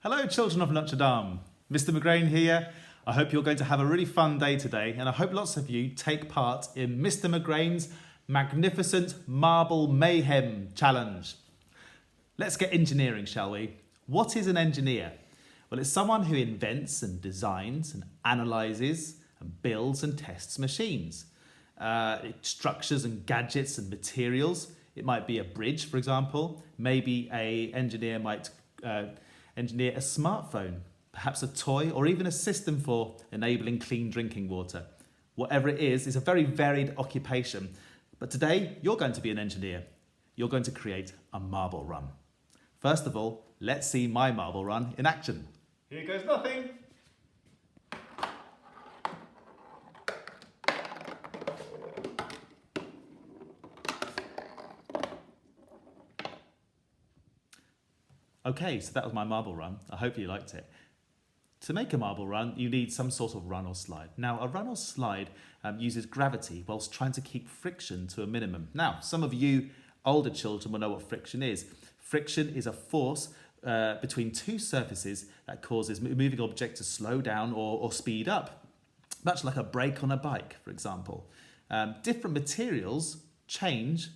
Hello children of Notre Dame, Mr. McGrane here. I hope you're going to have a really fun day today and I hope lots of you take part in Mr. McGrane's magnificent Marble Mayhem challenge. Let's get engineering, shall we? What is an engineer? Well, it's someone who invents and designs and analyses and builds and tests machines. Structures and gadgets and materials. It might be a bridge, for example. Maybe an engineer might engineer a smartphone, perhaps a toy, or even a system for enabling clean drinking water. Whatever it is a very varied occupation. But today, you're going to be an engineer. You're going to create a marble run. First of all, let's see my marble run in action. Here goes nothing. Okay, so that was my marble run. I hope you liked it. To make a marble run, you need some sort of run or slide. Now, a run or slide uses gravity whilst trying to keep friction to a minimum. Now, some of you older children will know what friction is. Friction is a force between two surfaces that causes a moving object to slow down or speed up, much like a brake on a bike, for example. Different materials change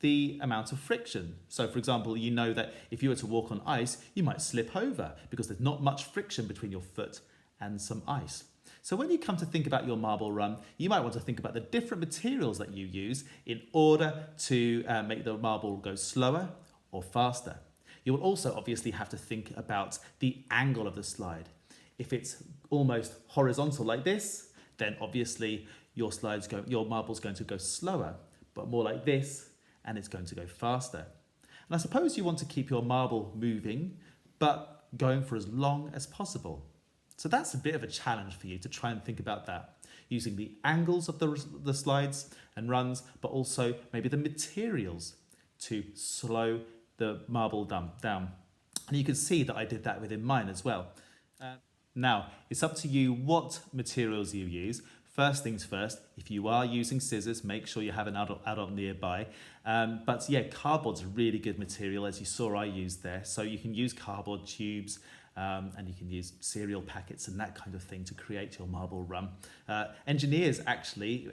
the amount of friction. So for example, you know that if you were to walk on ice, you might slip over because there's not much friction between your foot and some ice. So when you come to think about your marble run, you might want to think about the different materials that you use in order to make the marble go slower or faster. You will also obviously have to think about the angle of the slide. If it's almost horizontal like this, then obviously your marble's going to go slower, but more like this, and it's going to go faster. And I suppose you want to keep your marble moving, but going for as long as possible. So that's a bit of a challenge for you to try and think about that, using the angles of the slides and runs, but also maybe the materials to slow the marble down. And you can see that I did that within mine as well. Now, it's up to you what materials you use. First things first, if you are using scissors, make sure you have an adult nearby. But yeah, cardboard's a really good material, as you saw I used there. So you can use cardboard tubes and you can use cereal packets and that kind of thing to create your marble run. Engineers actually,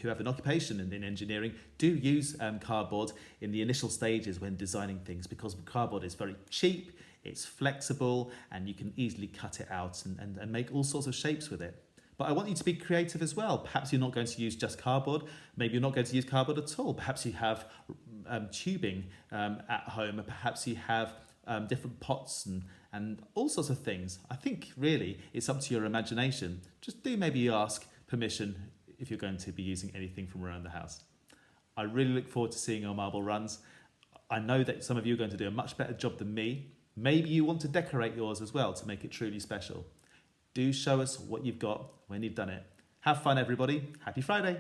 who have an occupation in engineering, do use cardboard in the initial stages when designing things because cardboard is very cheap, it's flexible, and you can easily cut it out and make all sorts of shapes with it. But I want you to be creative as well. Perhaps you're not going to use just cardboard. Maybe you're not going to use cardboard at all. Perhaps you have tubing at home, and perhaps you have different pots and all sorts of things. I think really it's up to your imagination. Just do maybe ask permission if you're going to be using anything from around the house. I really look forward to seeing your marble runs. I know that some of you are going to do a much better job than me. Maybe you want to decorate yours as well to make it truly special. Do show us what you've got when you've done it. Have fun, everybody. Happy Friday.